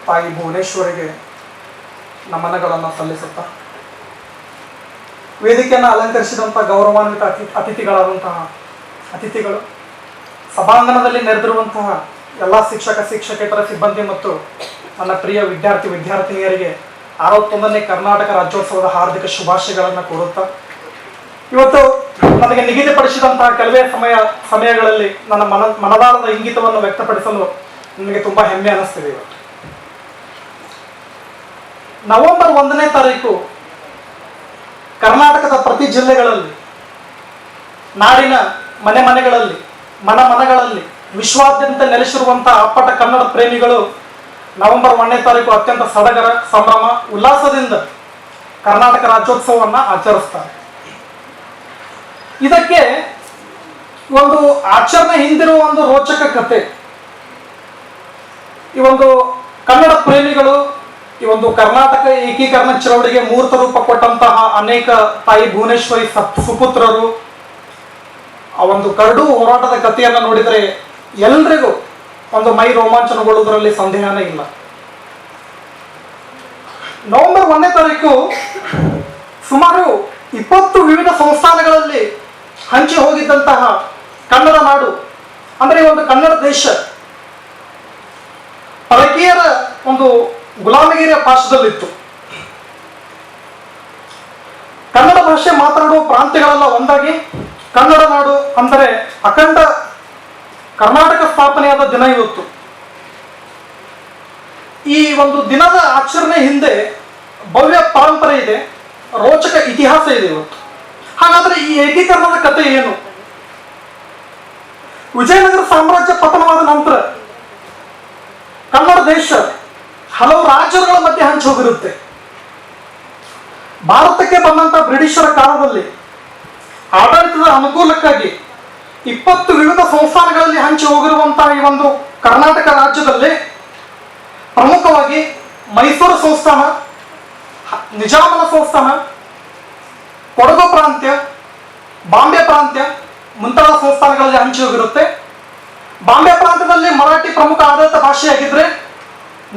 ತಾಯಿ ಭುವನೇಶ್ವರಿಗೆ ನಮನಗಳನ್ನು ಸಲ್ಲಿಸುತ್ತಾ, ವೇದಿಕೆಯನ್ನು ಅಲಂಕರಿಸಿದಂಥ ಗೌರವಾನ್ವಿತ ಅತಿಥಿಗಳಾದಂತಹ ಅತಿಥಿಗಳು, ಸಭಾಂಗಣದಲ್ಲಿ ನೆರೆದಿರುವಂತಹ ಎಲ್ಲ ಶಿಕ್ಷಕೇತರ ಸಿಬ್ಬಂದಿ ಮತ್ತು ನನ್ನ ಪ್ರಿಯ ವಿದ್ಯಾರ್ಥಿನಿಯರಿಗೆ 61ನೇ ಕರ್ನಾಟಕ ರಾಜ್ಯೋತ್ಸವದ ಹಾರ್ದಿಕ ಶುಭಾಶಯಗಳನ್ನು ಕೋರುತ್ತಾ, ಇವತ್ತು ನನಗೆ ನಿಗದಿಪಡಿಸಿದಂತಹ ಕೆಲವೇ ಸಮಯಗಳಲ್ಲಿ ನನ್ನ ಮನದಾಳದ ಇಂಗಿತವನ್ನು ವ್ಯಕ್ತಪಡಿಸಲು ನನಗೆ ತುಂಬ ಹೆಮ್ಮೆ ಅನ್ನಿಸ್ತಿದೆ. ಇವತ್ತು ನವೆಂಬರ್ 1ನೇ ತಾರೀಕು ಕರ್ನಾಟಕದ ಪ್ರತಿ ಜಿಲ್ಲೆಗಳಲ್ಲಿ, ನಾಡಿನ ಮನೆಗಳಲ್ಲಿ, ಮನಗಳಲ್ಲಿ ವಿಶ್ವಾದ್ಯಂತ ನೆಲೆಸಿರುವಂತಹ ಅಪ್ಪಟ ಕನ್ನಡ ಪ್ರೇಮಿಗಳು ನವೆಂಬರ್ 1ನೇ ತಾರೀಕು ಅತ್ಯಂತ ಸಡಗರ, ಸಂಭ್ರಮ, ಉಲ್ಲಾಸದಿಂದ ಕರ್ನಾಟಕ ರಾಜ್ಯೋತ್ಸವವನ್ನು ಆಚರಿಸ್ತಾರೆ. ಇದಕ್ಕೆ ಒಂದು ಆಚರಣೆ ಹಿಂದಿರುವ ಒಂದು ರೋಚಕ ಕಥೆ. ಈ ಒಂದು ಕನ್ನಡ ಪ್ರೇಮಿಗಳು ಈ ಒಂದು ಕರ್ನಾಟಕ ಏಕೀಕರಣ ಚಳವಳಿಗೆ ಮೂರ್ತ ರೂಪ ಕೊಟ್ಟಂತಹ ಅನೇಕ ತಾಯಿ ಭುವನೇಶ್ವರಿ ಸುಪುತ್ರರು ಆ ಒಂದು ಕರಡು ಹೋರಾಟದ ಕಥೆಯನ್ನು ನೋಡಿದರೆ ಎಲ್ರಿಗೂ ಒಂದು ಮೈ ರೋಮಾಂಚನಗೊಳ್ಳುವುದರಲ್ಲಿ ಸಂದೇಹನೇ ಇಲ್ಲ. ನವೆಂಬರ್ 1ನೇ ತಾರೀಕು ಸುಮಾರು 20 ವಿವಿಧ ಸಂಸ್ಥಾನಗಳಲ್ಲಿ ಹಂಚಿ ಹೋಗಿದ್ದಂತಹ ಕನ್ನಡ ನಾಡು, ಅಂದರೆ ಈ ಒಂದು ಕನ್ನಡ ದೇಶ ಪರಕೀಯರ ಒಂದು ಗುಲಾಮಗಿರಿಯ ಪಾಶದಲ್ಲಿತ್ತು. ಕನ್ನಡ ಭಾಷೆ ಮಾತನಾಡುವ ಪ್ರಾಂತ್ಯಗಳೆಲ್ಲ ಒಂದಾಗಿ ಕನ್ನಡ ನಾಡು ಅಂದರೆ ಅಖಂಡ ಕರ್ನಾಟಕ ಸ್ಥಾಪನೆಯಾದ ದಿನ ಇವತ್ತು. ಈ ಒಂದು ದಿನದ ಆಚರಣೆ ಹಿಂದೆ ಭವ್ಯ ಪರಂಪರೆ ಇದೆ, ರೋಚಕ ಇತಿಹಾಸ ಇದೆ ಇವತ್ತು. ಹಾಗಾದ್ರೆ ಈ ಏಕೀಕರಣದ ಕಥೆ ಏನು? ವಿಜಯನಗರ ಸಾಮ್ರಾಜ್ಯ ಪತನವಾದ ನಂತರ ಕನ್ನಡ ದೇಶ ಹಲವು ರಾಜ್ಯಗಳ ಮಧ್ಯೆ ಹಂಚಿ ಹೋಗಿರುತ್ತೆ. ಭಾರತಕ್ಕೆ ಬಂದಂತ ಬ್ರಿಟಿಷರ ಕಾಲದಲ್ಲಿ ಆಡಳಿತದ ಅನುಕೂಲಕ್ಕಾಗಿ 20 ವಿವಿಧ ಸಂಸ್ಥಾನಗಳಲ್ಲಿ ಹಂಚಿ ಹೋಗಿರುವಂತಹ ಈ ಒಂದು ಕರ್ನಾಟಕ ರಾಜ್ಯದಲ್ಲಿ ಪ್ರಮುಖವಾಗಿ ಮೈಸೂರು ಸಂಸ್ಥಾನ, ನಿಜಾಮನ ಸಂಸ್ಥಾನ, ಕೊಡಗು ಪ್ರಾಂತ್ಯ, ಬಾಂಬೆ ಪ್ರಾಂತ್ಯ ಮುಂತಾದ ಸಂಸ್ಥಾನಗಳಲ್ಲಿ ಹಂಚಿ ಹೋಗಿರುತ್ತೆ. ಬಾಂಬೆ ಪ್ರಾಂತ್ಯದಲ್ಲಿ ಮರಾಠಿ ಪ್ರಮುಖ ಆಡಳಿತ ಭಾಷೆಯಾಗಿದ್ರೆ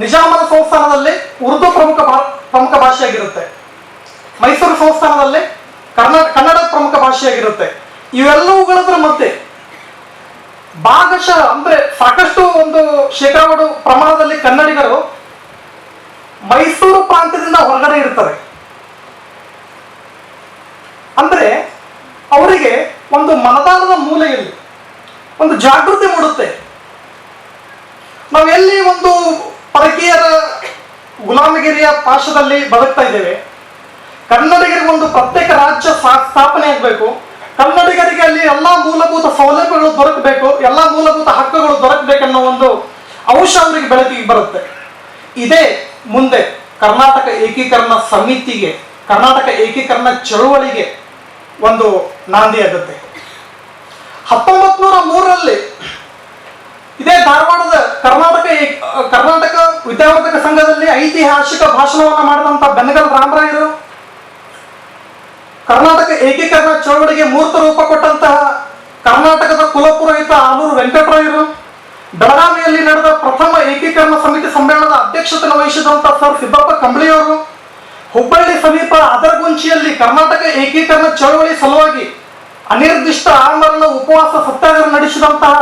ನಿಜಾಮನ ಸಂಸ್ಥಾನದಲ್ಲಿ ಉರ್ದು ಪ್ರಮುಖ ಭಾಷೆಯಾಗಿರುತ್ತೆ. ಮೈಸೂರು ಸಂಸ್ಥಾನದಲ್ಲಿ ಕನ್ನಡ ಪ್ರಮುಖ ಭಾಷೆಯಾಗಿರುತ್ತೆ. ಇವೆಲ್ಲವುಗಳ ಮಧ್ಯೆ ಭಾಗಶಃ ಅಂದ್ರೆ ಸಾಕಷ್ಟು ಒಂದು ಶೇಕಡಾವಾರು ಪ್ರಮಾಣದಲ್ಲಿ ಕನ್ನಡಿಗರು ಮೈಸೂರು ಪ್ರಾಂತ್ಯದಿಂದ ಹೊರಗಡೆ ಇರ್ತಾರೆ. ಅಂದ್ರೆ ಅವರಿಗೆ ಒಂದು ಮನದಾಳದ ಮೂಲೆಯಲ್ಲಿ ಒಂದು ಜಾಗೃತಿ ಮೂಡುತ್ತೆ. ನಾವೆಲ್ಲಿ ಒಂದು ಪರಕೀಯರ ಗುಲಾಮಗಿರಿಯ ಪಾಶದಲ್ಲಿ ಬದುಕ್ತಾ ಇದ್ದೇವೆ, ಕನ್ನಡಿಗರಿಗೆ ಒಂದು ಪ್ರತ್ಯೇಕ ರಾಜ್ಯ ಸ್ಥಾಪನೆ ಆಗಬೇಕು, ಕನ್ನಡಿಗರಿಗೆ ಅಲ್ಲಿ ಎಲ್ಲಾ ಮೂಲಭೂತ ಸೌಲಭ್ಯಗಳು ದೊರಕಬೇಕು, ಎಲ್ಲಾ ಮೂಲಭೂತ ಹಕ್ಕುಗಳು ದೊರಕಬೇಕನ್ನೋ ಒಂದು ಅಂಶ ಅವರಿಗೆ ಬೆಳಕಿಗೆ ಬರುತ್ತೆ. ಇದೇ ಮುಂದೆ ಕರ್ನಾಟಕ ಏಕೀಕರಣ ಸಮಿತಿಗೆ, ಕರ್ನಾಟಕ ಏಕೀಕರಣ ಚಳುವಳಿಗೆ ಒಂದು ನಾಂದಿಯಾಗುತ್ತೆ. 1903ರಲ್ಲಿ ಇದೇ ಧಾರವಾಡದ ಕರ್ನಾಟಕ ವಿದ್ಯಾವರ್ಧಕ ಸಂಘದಲ್ಲಿ ಐತಿಹಾಸಿಕ ಭಾಷಣವನ್ನು ಮಾಡಿದಂತ ಬೆನಗಲ್ ರಾಮರಾಯರು, ಕರ್ನಾಟಕ ಏಕೀಕರಣ ಚಳವಳಿಗೆ ಮೂರ್ತ ರೂಪ ಕೊಟ್ಟಂತಹ ಕರ್ನಾಟಕದ ಕುಲಪುರೋಹಿತ ಆಲೂರು ವೆಂಕಟರಾಯರು, ಬೆಳಗಾವಿಯಲ್ಲಿ ನಡೆದ ಪ್ರಥಮ ಏಕೀಕರಣ ಸಮಿತಿ ಸಮ್ಮೇಳನದ ಅಧ್ಯಕ್ಷತೆ ವಹಿಸಿದಂತಹ ಸರ್ ಸಿದ್ದಪ್ಪ ಕಂಬಳಿಯವರು, ಹುಬ್ಬಳ್ಳಿ ಸಮೀಪ ಅದರಗುಂಚಿಯಲ್ಲಿ ಕರ್ನಾಟಕ ಏಕೀಕರಣ ಚಳವಳಿ ಸಲುವಾಗಿ ಅನಿರ್ದಿಷ್ಟ ಆಮರಣ ಉಪವಾಸ ಸತ್ಯಾಗ್ರಹ ನಡೆಸಿದಂತಹ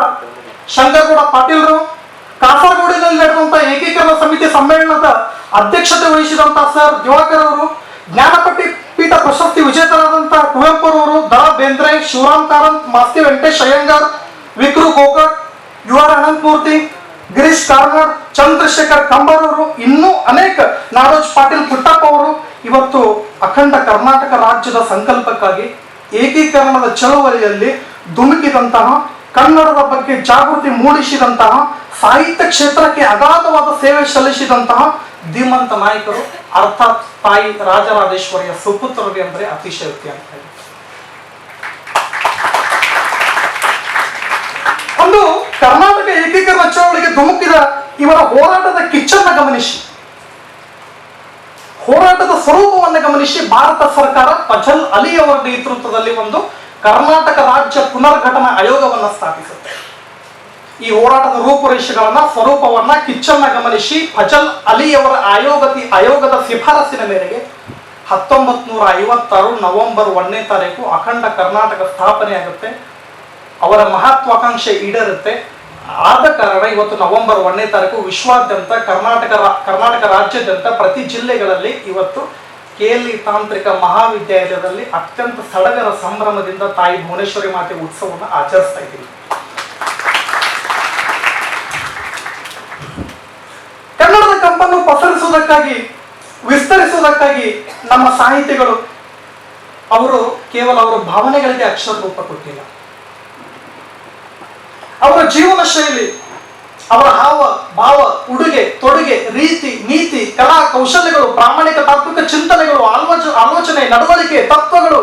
ಶಂಕರಗೌಡ ಪಾಟೀಲರು, ಕಾಸರಗೋಡಿನಲ್ಲಿ ನಡೆದಂತಹ ಏಕೀಕರಣ ಸಮಿತಿ ಸಮ್ಮೇಳನದ ಅಧ್ಯಕ್ಷತೆ ವಹಿಸಿದಂತಹ ಸರ್ ದಿವಾಕರ್ ಅವರು, ಜ್ಞಾನಪೀಠ ಪ್ರಶಸ್ತಿ ವಿಜೇತರಾದಂತಹ ಕುವೆಂಪುರವರು, ದ ಬೇಂದ್ರೆ, ಶಿವರಾಮ್ ಕಾರಂತ್, ಮಾಸ್ತಿ ವೆಂಕಟೇಶ್ ಅಯ್ಯಂಗಾರ್, ವಿಕ್ರು ಗೋಕಟ್, ಯು ಆರ್ ಅನಂತಮೂರ್ತಿ, ಗಿರೀಶ್ ಕಾರ್ನಾಡ್, ಚಂದ್ರಶೇಖರ್ ಕಂಬಾರ್ ಅವರು, ಇನ್ನೂ ಅನೇಕ, ನಾಡೋಜ್ ಪಾಟೀಲ್ ಪುಟ್ಟಪ್ಪ ಅವರು ಇವತ್ತು ಅಖಂಡ ಕರ್ನಾಟಕ ರಾಜ್ಯದ ಸಂಕಲ್ಪಕ್ಕಾಗಿ ಏಕೀಕರಣದ ಚಳವಳಿಯಲ್ಲಿ ಧುಮುಕಿದಂತಹ, ಕನ್ನಡದ ಬಗ್ಗೆ ಜಾಗೃತಿ ಮೂಡಿಸಿದಂತಹ, ಸಾಹಿತ್ಯ ಕ್ಷೇತ್ರಕ್ಕೆ ಅಗಾಧವಾದ ಸೇವೆ ಸಲ್ಲಿಸಿದಂತಹ ಧೀಮಂತ ನಾಯಕರು, ಅರ್ಥಾತ್ ತಾಯಿ ರಾಜರಾಜೇಶ್ವರಿಯ ಸುಪುತ್ರರು ಅಂದರೆ ಅತಿಶಯೋಕ್ತಿ ಅಂತ ಹೇಳಿ. ಒಂದು ಕರ್ನಾಟಕ ಏಕೀಕರಣ ಚಳವಳಿಗೆ ಧುಮುಕಿದ ಇವರ ಹೋರಾಟದ ಕಿಚ್ಚನ್ನು ಗಮನಿಸಿ, ಹೋರಾಟದ ಸ್ವರೂಪವನ್ನು ಗಮನಿಸಿ, ಭಾರತ ಸರ್ಕಾರ ಫಜಲ್ ಅಲಿ ಅವರ ನೇತೃತ್ವದಲ್ಲಿ ಒಂದು ಕರ್ನಾಟಕ ರಾಜ್ಯ ಪುನರ್ಘಟನಾ ಆಯೋಗವನ್ನು ಸ್ಥಾಪಿಸುತ್ತೆ. ಈ ಹೋರಾಟದ ರೂಪುರೇಷೆಗಳನ್ನ ಸ್ವರೂಪವನ್ನ ಕಿಚ್ಚನ್ನ ಗಮನಿಸಿ ಫಜಲ್ ಅಲಿಯವರ ಆಯೋಗದ ಶಿಫಾರಸಿನ ಮೇರೆಗೆ 1956 ನವೆಂಬರ್ 1ನೇ ತಾರೀಕು ಅಖಂಡ ಕರ್ನಾಟಕ ಸ್ಥಾಪನೆ ಆಗುತ್ತೆ. ಅವರ ಮಹತ್ವಾಕಾಂಕ್ಷೆ ಈಡೇರುತ್ತೆ. ಆದ ಕಾರಣ ಇವತ್ತು ನವೆಂಬರ್ 1ನೇ ತಾರೀಕು ವಿಶ್ವಾದ್ಯಂತ ಕರ್ನಾಟಕ ರಾಜ್ಯಾದ್ಯಂತ ಪ್ರತಿ ಜಿಲ್ಲೆಗಳಲ್ಲಿ ಇವತ್ತು KLE ತಾಂತ್ರಿಕ ಮಹಾವಿದ್ಯಾಲಯದಲ್ಲಿ ಅತ್ಯಂತ ಸಡಗರ ಸಂಭ್ರಮದಿಂದ ತಾಯಿ ಭುವನೇಶ್ವರಿ ಮಾತೆ ಉತ್ಸವವನ್ನು ಆಚರಿಸ್ತಾ ಇದ್ದೀವಿ. ಕನ್ನಡದ ಕಂಪನ್ನು ಪಸರಿಸುವುದಕ್ಕಾಗಿ ವಿಸ್ತರಿಸುವುದಕ್ಕಾಗಿ ನಮ್ಮ ಸಾಹಿತಿಗಳು ಅವರು ಕೇವಲ ಅವರ ಭಾವನೆಗಳಿಗೆ ಅಕ್ಷರ ರೂಪ ಕೊಟ್ಟಿಲ್ಲ. ಅವರ ಜೀವನ ಶೈಲಿ, ಅವರ ಹಾವ ಭಾವ, ಉಡುಗೆ ತೊಡುಗೆ, ರೀತಿ ನೀತಿ, ಕಲಾ ಕೌಶಲ್ಯಗಳು, ಪ್ರಾಮಾಣಿಕ ತಾತ್ವಿಕ ಚಿಂತನೆಗಳು, ಆಲೋಚನೆ, ನಡವಳಿಕೆ, ತತ್ವಗಳು,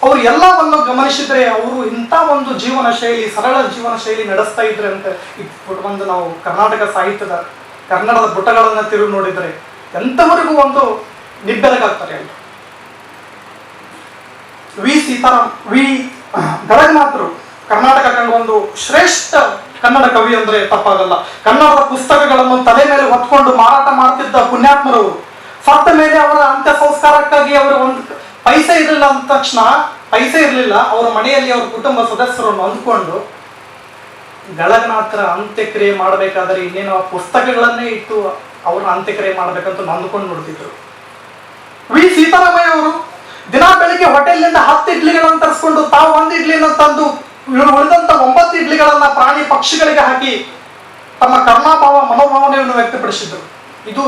ಅವರು ಎಲ್ಲವನ್ನು ಗಮನಿಸಿದ್ರೆ ಅವರು ಇಂಥ ಒಂದು ಜೀವನ ಶೈಲಿ, ಸರಳ ಜೀವನ ಶೈಲಿ ನಡೆಸ್ತಾ ಇದ್ರೆ ಅಂತ ಒಂದು ನಾವು ಕರ್ನಾಟಕ ಸಾಹಿತ್ಯದ ಕನ್ನಡದ ಪುಟಗಳನ್ನು ತಿರುಗಿ ನೋಡಿದ್ರೆ ಎಂಥವರಿಗೂ ಒಂದು ನಿಬ್ಬೆರಗಾಗ್ತಾರೆ ಅಂತ. ವಿ ಗರಗನಾಥರು ಕರ್ನಾಟಕ ಕಂಡ ಒಂದು ಶ್ರೇಷ್ಠ ಕನ್ನಡ ಕವಿ ಅಂದ್ರೆ ತಪ್ಪಾಗಲ್ಲ. ಕನ್ನಡದ ಪುಸ್ತಕಗಳನ್ನು ತಲೆ ಮೇಲೆ ಹೊತ್ಕೊಂಡು ಮಾರಾಟ ಮಾಡ್ತಿದ್ದ ಪುಣ್ಯಾತ್ಮರವರು ಸತ್ತ ಮೇಲೆ ಅವರ ಅಂತ್ಯ ಸಂಸ್ಕಾರಕ್ಕಾಗಿ ಅವರು ಒಂದು ಪೈಸೆ ಇರಲಿಲ್ಲ ಅಂದ ತಕ್ಷಣ ಅವರ ಮನೆಯಲ್ಲಿ ಅವರ ಕುಟುಂಬ ಸದಸ್ಯರನ್ನು ಅಂದ್ಕೊಂಡು ಗಳಗನಾಥರ ಅಂತ್ಯಕ್ರಿಯೆ ಮಾಡಬೇಕಾದ್ರೆ ಇನ್ನೇನು ಪುಸ್ತಕಗಳನ್ನೇ ಇಟ್ಟು ಅವ್ರನ್ನ ಅಂತ್ಯಕ್ರಿಯೆ ಮಾಡ್ಬೇಕಂತ ಅಂದ್ಕೊಂಡು ನೋಡ್ತಿದ್ರು. ವಿ ಸೀತಾರಾಮಯ್ಯ ಅವರು ದಿನ ಬೆಳಿಗ್ಗೆ ಹೋಟೆಲ್ನಿಂದ 10 ಇಡ್ಲಿಗಳನ್ನು ತರಿಸ್ಕೊಂಡು ತಾವು 1 ಇಡ್ಲಿನ ತಂದು ಉಳಿದಂತ 9 ಇಡ್ಲಿಗಳನ್ನ ಪ್ರಾಣಿ ಪಕ್ಷಿಗಳಿಗೆ ಹಾಕಿ ತಮ್ಮ ಕರುಣಾಭಾವ ಮನೋಭಾವನೆಯನ್ನು ವ್ಯಕ್ತಪಡಿಸಿದ್ರು. ಇದು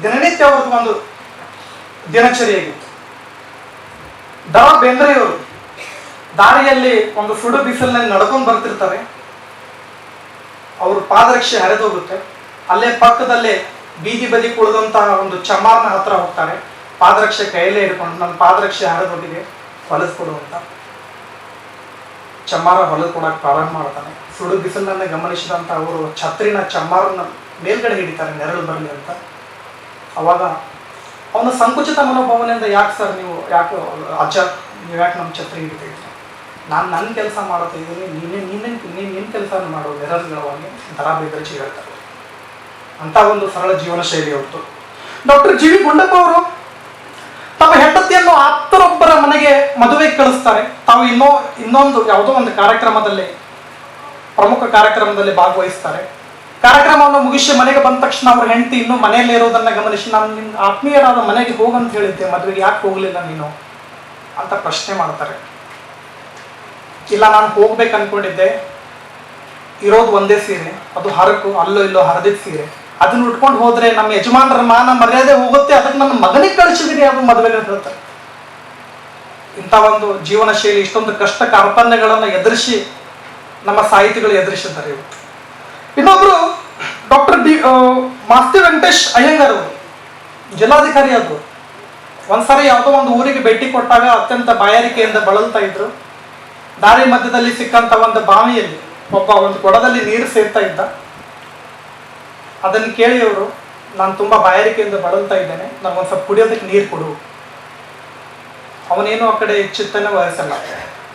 ದಿನನಿತ್ಯ ಅವ್ರದ್ದು ಒಂದು ದಿನಚರಿಯಾಗಿತ್ತು. ಬೇಂದ್ರೆಯವರು ದಾರಿಯಲ್ಲಿ ಒಂದು ಸುಡು ಬಿಸಿಲಿನಲ್ಲಿ ನಡ್ಕೊಂಡು ಬರ್ತಿರ್ತಾರೆ. ಅವರು ಪಾದರಕ್ಷೆ ಹರಿದೋಗುತ್ತೆ. ಅಲ್ಲೇ ಪಕ್ಕದಲ್ಲೇ ಬೀದಿ ಬದಿ ಕುಳಿದಂತಹ ಒಂದು ಚಮಾರ್ನ ಹತ್ರ ಹೋಗ್ತಾರೆ. ಪಾದರಕ್ಷೆ ಕೈಯಲ್ಲೇ ಹಿಡ್ಕೊಂಡು ನನ್ನ ಪಾದರಕ್ಷೆ ಹರಿದೋಗಿದೆ ಹೊಲಸ್ ಕೊಡು ಅಂತ ಚಮ್ಮಾರ ಹೊಲದ್ ಕೊಡಕ್ಕೆ ಪ್ರಾರಂಭ ಮಾಡ್ತಾನೆ. ಸುಡು ಬಿಸಿಲನ್ನ ಗಮನಿಸಿದಂತ ಅವರು ಛತ್ರಿನ ಚಮ್ಮಾರನ ಮೇಲ್ಗಡೆ ಹಿಡಿತಾರೆ ನೆರಳು ಬರಲಿ ಅಂತ. ಅವಾಗ ಅವನ ಸಂಕುಚಿತ ಮನೋಭಾವನೆಯಿಂದ ಯಾಕೆ ಸರ್ ನೀವು ಯಾಕೆ ನಮ್ಮ ಛತ್ರಿ ಹಿಡಿತಾ ಇದ್ದೀರಿ, ನಾನು ನನ್ನ ಕೆಲಸ ಮಾಡ್ತಾ ಇದ್ದೀನಿ, ನೀನು ಕೆಲಸ ಮಾಡು ನೆರಳುಗಳವಾಗಿ ಬೇಂದ್ರೆ ಹೇಳ್ತಾರೆ. ಅಂತ ಒಂದು ಸರಳ ಜೀವನ ಶೈಲಿ ಹೊತ್ತು ಡಾಕ್ಟರ್ ಜಿ ವಿ ಗುಂಡಪ್ಪ ಅವರು ತಮ್ಮ ಹೆಂಡತಿಯನ್ನು ಆಪ್ತರೊಬ್ಬರ ಮನೆಗೆ ಮದುವೆಗೆ ಕಳಿಸ್ತಾರೆ. ತಾವು ಇನ್ನೊಂದು ಯಾವುದೋ ಒಂದು ಪ್ರಮುಖ ಕಾರ್ಯಕ್ರಮದಲ್ಲಿ ಭಾಗವಹಿಸ್ತಾರೆ. ಕಾರ್ಯಕ್ರಮವನ್ನು ಮುಗಿಸಿ ಮನೆಗೆ ಬಂದ ತಕ್ಷಣ ಅವ್ರ ಹೆಂಡತಿ ಇನ್ನೂ ಮನೆಯಲ್ಲೇ ಇರೋದನ್ನ ಗಮನಿಸಿ, ನಾನು ನಿನ್ನ ಆತ್ಮೀಯರಾದ ಮನೆಗೆ ಹೋಗಂತ ಹೇಳಿದ್ದೆ, ಮದುವೆಗೆ ಯಾಕೆ ಹೋಗ್ಲಿಲ್ಲ ನೀನು ಅಂತ ಪ್ರಶ್ನೆ ಮಾಡ್ತಾರೆ. ಇಲ್ಲ, ನಾನು ಹೋಗ್ಬೇಕು ಅನ್ಕೊಂಡಿದ್ದೆ, ಇರೋದು ಒಂದೇ ಸೀರೆ, ಅದು ಹರಕು ಅಲ್ಲೋ ಇಲ್ಲೋ ಹರಿದಿದ್ದ ಸೀರೆ, ಅದನ್ನ ಉಟ್ಕೊಂಡು ಹೋದ್ರೆ ನಮ್ಮ ಯಜಮಾನರ ಮಾನ ಮರ್ಯಾದೆ ಹೋಗುತ್ತೆ, ಅದಕ್ಕೆ ನನ್ನ ಮಗನಿಗೆ ಕಳಿಸಿದೀನಿ ಅದು ಮದುವೆಗೆ ಅಂತ ಹೇಳ್ತಾರೆ. ಇಂಥ ಒಂದು ಜೀವನ ಶೈಲಿ, ಇಷ್ಟೊಂದು ಕಷ್ಟ ಕಾರ್ಪಣ್ಯಗಳನ್ನು ಎದುರಿಸಿ ನಮ್ಮ ಸಾಹಿತಿಗಳು ಎದುರಿಸಿದ್ದಾರೆ ಇವತ್ತು. ಇನ್ನೊಬ್ರು ಡಾಕ್ಟರ್ ಮಾಸ್ತಿ ವೆಂಕಟೇಶ್ ಅಯ್ಯಂಗಾರ್ ಅವರು ಜಿಲ್ಲಾಧಿಕಾರಿ ಆದ್ರು. ಒಂದ್ಸರಿ ಯಾವುದೋ ಒಂದು ಊರಿಗೆ ಭೇಟಿ ಕೊಟ್ಟಾಗ ಅತ್ಯಂತ ಬಾಯಾರಿಕೆಯಿಂದ ಬಳಲ್ತಾ ಇದ್ರು. ದಾರಿ ಮಧ್ಯದಲ್ಲಿ ಸಿಕ್ಕಂತ ಒಂದು ಬಾವಿಯಲ್ಲಿ ಒಂದು ಕೊಡದಲ್ಲಿ ನೀರು ಸೇರ್ತಾ ಇದ್ದ. ಅದನ್ನು ಕೇಳಿ ಅವರು, ನಾನು ತುಂಬಾ ಬಾಯಾರಿಕೆಯಿಂದ ಬಳಲ್ತಾ ಇದ್ದೇನೆ, ನನಗೊಂದು ಸ್ವಲ್ಪ ಕುಡಿಯೋದಕ್ಕೆ ನೀರು ಕೊಡು. ಅವನೇನು ಆ ಕಡೆ ಚಿತ್ತನೆ ವಹಿಸಲ್ಲ,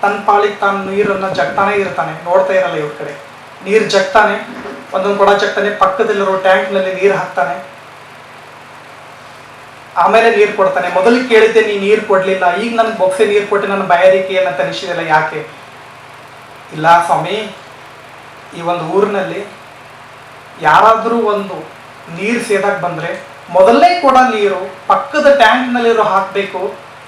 ತನ್ನ ಪಾಳಿಗೆ ತಾನು ನೀರನ್ನು ಜಗ್ತಾನೆ ಇರ್ತಾನೆ, ನೋಡ್ತಾ ಇರಲ್ಲ ಇವ್ರ ಕಡೆ. ನೀರು ಜಗ್ತಾನೆ, ಒಂದೊಂದು ಕೊಡ ಜಗ್ತಾನೆ, ಪಕ್ಕದಲ್ಲಿರೋ ಟ್ಯಾಂಕ್ನಲ್ಲಿ ನೀರು ಹಾಕ್ತಾನೆ, ಆಮೇಲೆ ನೀರು ಕೊಡ್ತಾನೆ. ಮೊದಲಿಗೆ ಕೇಳಿದ್ದೆ ನೀ ನೀರು ಕೊಡ್ಲಿಲ್ಲ, ಈಗ ನನ್ಗೆ ಬೊಕ್ಸೆ ನೀರು ಕೊಟ್ಟು ನನ್ನ ಬಾಯಾರಿಕೆಯನ್ನು ತನಿಸಿದಲ್ಲ, ಯಾಕೆ? ಇಲ್ಲ ಸ್ವಾಮಿ, ಈ ಒಂದು ಊರಿನಲ್ಲಿ ಯಾರಾದರೂ ಒಂದು ನೀರು ಸೇದಾಕ್ ಬಂದ್ರೆ ಮೊದಲನೇ ಕೊಡ ನೀರು ಪಕ್ಕದ ಟ್ಯಾಂಕ್ನಲ್ಲಿರೋ ಹಾಕಬೇಕು,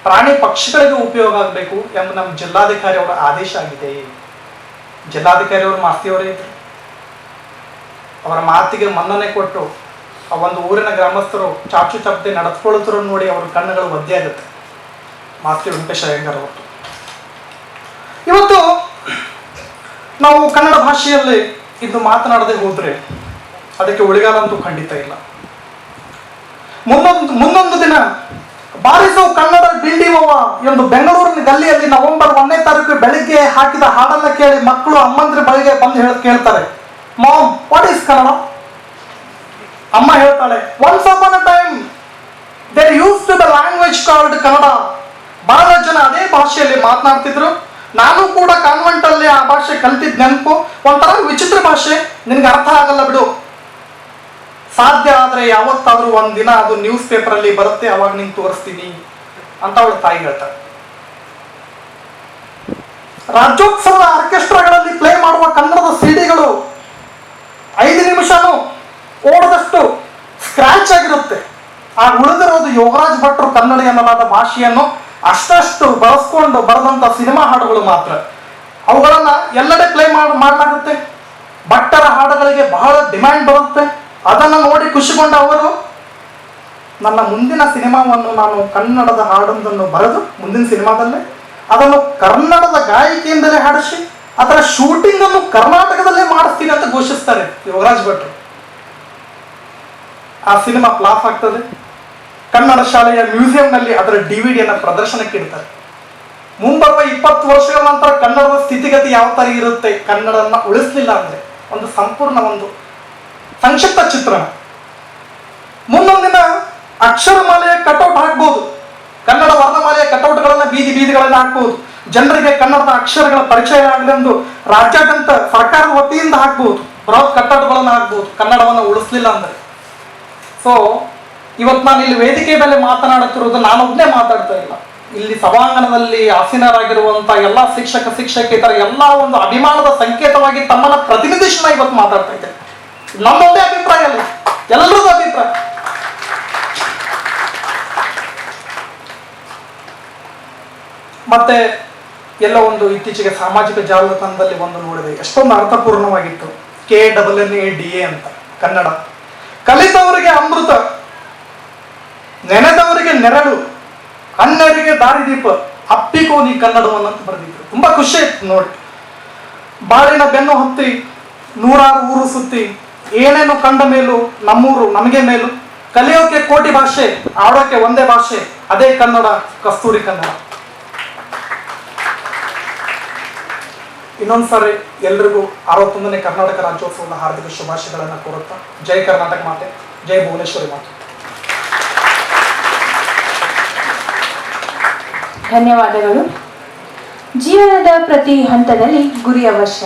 ಪ್ರಾಣಿ ಪಕ್ಷಿಗಳಿಗೆ ಉಪಯೋಗ ಆಗಬೇಕು ಎಂಬ ನಮ್ಮ ಜಿಲ್ಲಾಧಿಕಾರಿ ಅವರ ಆದೇಶ ಆಗಿದೆ. ಜಿಲ್ಲಾಧಿಕಾರಿ ಅವರು ಮಾಸ್ತಿಯವರೇ ಇದ್ರು. ಅವರ ಮಾತಿಗೆ ಮನ್ನಣೆ ಕೊಟ್ಟು ಆ ಒಂದು ಊರಿನ ಗ್ರಾಮಸ್ಥರು ಚಾಚು ಚಪ್ಪದೆ ನಡೆದುಕೊಳ್ಳುತ್ತಿರೋ ನೋಡಿ ಅವರ ಕಣ್ಣುಗಳು ಒದ್ದೆ ಆಗುತ್ತೆ. ಮಾಸ್ತಿ ವೆಂಕಟೇಶ್ ಅಯ್ಯಂಗಾರ್ ಅವರು. ಇವತ್ತು ನಾವು ಕನ್ನಡ ಭಾಷೆಯಲ್ಲಿ ಇದು ಮಾತನಾಡದೆ ಹೋದ್ರೆ ಅದಕ್ಕೆ ಉಳಿಗಾಲ ಅಂತೂ ಖಂಡಿತ ಇಲ್ಲ. ಮುಂದೊಂದು ದಿನ ಬಾರಿಸೋ ಕನ್ನಡ ಡಿಂಡಿಮವ್ವ ಎಂದು ಬೆಂಗಳೂರಿನ ಗಲ್ಲಿಯಲ್ಲಿ ನವೆಂಬರ್ 1ನೇ ತಾರೀಕು ಬೆಳಿಗ್ಗೆ ಹಾಕಿದ ಹಾಡನ್ನ ಕೇಳಿ ಮಕ್ಕಳು ಅಮ್ಮಂದ್ರ ಬಳಿಗೆ ಬಂದು ಕೇಳ್ತಾರೆ, ಮಾಮ್ ವಾಟ್ ಈಸ್ ಕನ್ನಡ? ಅಮ್ಮ ಹೇಳ್ತಾಳೆ, once upon a time there used to the language called Kannada. ಬಹಳ ಜನ ಅದೇ ಭಾಷೆಯಲ್ಲಿ ಮಾತನಾಡ್ತಿದ್ರು. ನಾನು ಕೂಡ ಕಾನ್ವೆಂಟ್ ಅಲ್ಲಿ ಆ ಭಾಷೆ ಕಲ್ತಿದ್ ನೆನಪು. ಒಂಥರ ವಿಚಿತ್ರ ಭಾಷೆ, ನಿನ್ಗೆ ಅರ್ಥ ಆಗಲ್ಲ ಬಿಡು. ಸಾಧ್ಯ ಆದ್ರೆ ಯಾವತ್ತಾದ್ರೂ ಒಂದಿನ ಅದು ನ್ಯೂಸ್ ಪೇಪರ್ ಅಲ್ಲಿ ಬರುತ್ತೆ, ಅವಾಗ ನಿಂಗೆ ತೋರಿಸ್ತೀನಿ ಅಂತ ಅವಳ ತಾಯಿ ಹೇಳ್ತಾರೆ. ರಾಜ್ಯೋತ್ಸವದ ಆರ್ಕೆಸ್ಟ್ರಾಗಳಲ್ಲಿ ಪ್ಲೇ ಮಾಡುವ ಕನ್ನಡದ ಸಿಡಿಗಳು 5 ನಿಮಿಷನೂ ಓಡದಷ್ಟು ಸ್ಕ್ರಾಚ್ ಆಗಿರುತ್ತೆ. ಆ ಉಳಿದಿರೋದು ಯೋಗರಾಜ್ ಭಟ್ರು ಕನ್ನಡ ಎನ್ನಲಾದ ಭಾಷೆಯನ್ನು ಅಷ್ಟಷ್ಟು ಬಳಸ್ಕೊಂಡು ಬರೆದಂತ ಸಿನಿಮಾ ಹಾಡುಗಳು ಮಾತ್ರ. ಅವುಗಳನ್ನ ಎಲ್ಲೆಡೆ ಪ್ಲೇ ಮಾಡಲಾಗುತ್ತೆ. ಭಟ್ಟರ ಹಾಡುಗಳಿಗೆ ಬಹಳ ಡಿಮ್ಯಾಂಡ್ ಬರುತ್ತೆ. ಅದನ್ನು ನೋಡಿ ಖುಷಿಗೊಂಡ ಅವರು, ನನ್ನ ಮುಂದಿನ ಸಿನಿಮಾವನ್ನು ನಾನು ಕನ್ನಡದ ಹಾಡೊಂದನ್ನು ಬರೆದು ಮುಂದಿನ ಸಿನಿಮಾದಲ್ಲೇ ಅದನ್ನು ಕನ್ನಡದ ಗಾಯಕಿಯಿಂದಲೇ ಹಾಡಿಸಿ ಅದರ ಶೂಟಿಂಗ್ ಅನ್ನು ಕರ್ನಾಟಕದಲ್ಲೇ ಮಾಡಿಸ್ತೀನಿ ಅಂತ ಘೋಷಿಸ್ತಾರೆ ಯೋಗರಾಜ್ ಭಟ್ರು. ಆ ಸಿನಿಮಾ ಫ್ಲಾಪ್ ಆಗ್ತದೆ. ಕನ್ನಡ ಶಾಲೆಯ ಮ್ಯೂಸಿಯಂನಲ್ಲಿ ಅದರ DVD ಪ್ರದರ್ಶನಕ್ಕೆ ಇಡ್ತಾರೆ. ಮುಂಬರುವ 20 ವರ್ಷಗಳ ನಂತರ ಕನ್ನಡದ ಸ್ಥಿತಿಗತಿ ಯಾವ ತರ ಇರುತ್ತೆ, ಕನ್ನಡನ ಉಳಿಸ್ಲಿಲ್ಲ ಅಂದ್ರೆ, ಒಂದು ಸಂಪೂರ್ಣ ಒಂದು ಸಂಕ್ಷಿಪ್ತ ಚಿತ್ರಣ. ಮುಂದೊಂದಿನ ಅಕ್ಷರಮಾಲೆಯ ಕಟೌಟ್ ಹಾಕ್ಬೋದು, ಕನ್ನಡ ವರ್ಣಮಾಲೆಯ ಕಟೌಟ್ಗಳನ್ನ ಬೀದಿಗಳಲ್ಲಿ ಹಾಕ್ಬೋದು. ಜನರಿಗೆ ಕನ್ನಡದ ಅಕ್ಷರಗಳ ಪರಿಚಯ ಆಗಲೆಂದು ರಾಜ್ಯಾದ್ಯಂತ ಸರ್ಕಾರದ ವತಿಯಿಂದ ಹಾಕ್ಬೋದು, ಬೃಹತ್ ಕಟ್ಟಡಗಳನ್ನು ಹಾಕ್ಬೋದು, ಕನ್ನಡವನ್ನು ಉಳಿಸ್ಲಿಲ್ಲ ಅಂದ್ರೆ. ಸೊ ಇವತ್ತು ನಾನು ಇಲ್ಲಿ ವೇದಿಕೆ ಮೇಲೆ ಮಾತನಾಡುತ್ತಿರುವುದು ನಾನೊಬ್ಬನೇ ಮಾತಾಡ್ತಾ ಇಲ್ಲ. ಇಲ್ಲಿ ಸಭಾಂಗಣದಲ್ಲಿ ಆಸೀನರಾಗಿರುವಂತ ಎಲ್ಲ ಶಿಕ್ಷಕೇತರ ಎಲ್ಲ ಒಂದು ಅಭಿಮಾನದ ಸಂಕೇತವಾಗಿ ತಮ್ಮನ್ನ ಪ್ರತಿನಿಧಿಸಿ ನಾ ಇವತ್ತು ಮಾತಾಡ್ತಾ ಇದ್ದೇನೆ. ನಮ್ಮೊಂದೇ ಅಭಿಪ್ರಾಯ ಅಲ್ಲ, ಎಲ್ಲರದ್ದು ಅಭಿಪ್ರಾಯ. ಮತ್ತೆ ಎಲ್ಲ ಒಂದು ಇತ್ತೀಚೆಗೆ ಸಾಮಾಜಿಕ ಜಾಲತಾಣದಲ್ಲಿ ಒಂದು ನೋಡಿದೆ, ಎಷ್ಟೊಂದು ಅರ್ಥಪೂರ್ಣವಾಗಿತ್ತು. KNNADA ಅಂತ ಕನ್ನಡ. ಕಲಿತವರಿಗೆ ಅಮೃತ, ನೆನೆದವರಿಗೆ ನೆರಳು, ಅನ್ಯರಿಗೆ ದಾರಿದೀಪ, ಅಪ್ಪಿಕೋ ನೀ ಕನ್ನಡವನ್ನು ಅಂತ ಬರೆದಿದ್ರು. ತುಂಬಾ ಖುಷಿ ಆಯ್ತು ನೋಡಿ. ಬಾಳಿನ ಬೆನ್ನು ಹತ್ತಿ 100 ಊರು ಸುತ್ತಿ, ಏನೇನು ಕಂಡ ಮೇಲೂ ನಮ್ಮೂರು ನಮಗೆ ಮೇಲು, ಕಲಿಯೋಕೆ ಕೋಟಿ ಭಾಷೆ, ಆಡೋಕೆ ಒಂದೇ ಭಾಷೆ, ಅದೇ ಕನ್ನಡ, ಕಸ್ತೂರಿ ಕನ್ನಡ. ಇನ್ನೊಂದ್ಸಾರಿ ಎಲ್ರಿಗೂ 61ನೇ ಕರ್ನಾಟಕ ರಾಜ್ಯೋತ್ಸವದ ಹಾರ್ದಿಕ ಶುಭಾಶಯಗಳನ್ನು ಕೋರುತ್ತಾ, ಜೈ ಕರ್ನಾಟಕ ಮಾತೆ, ಜೈ ಭುವನೇಶ್ವರಿ ಮಾತೆ. ಧನ್ಯವಾದಗಳು. ಜೀವನದ ಪ್ರತಿ ಹಂತದಲ್ಲಿ ಗುರಿ ಅವಶ್ಯ.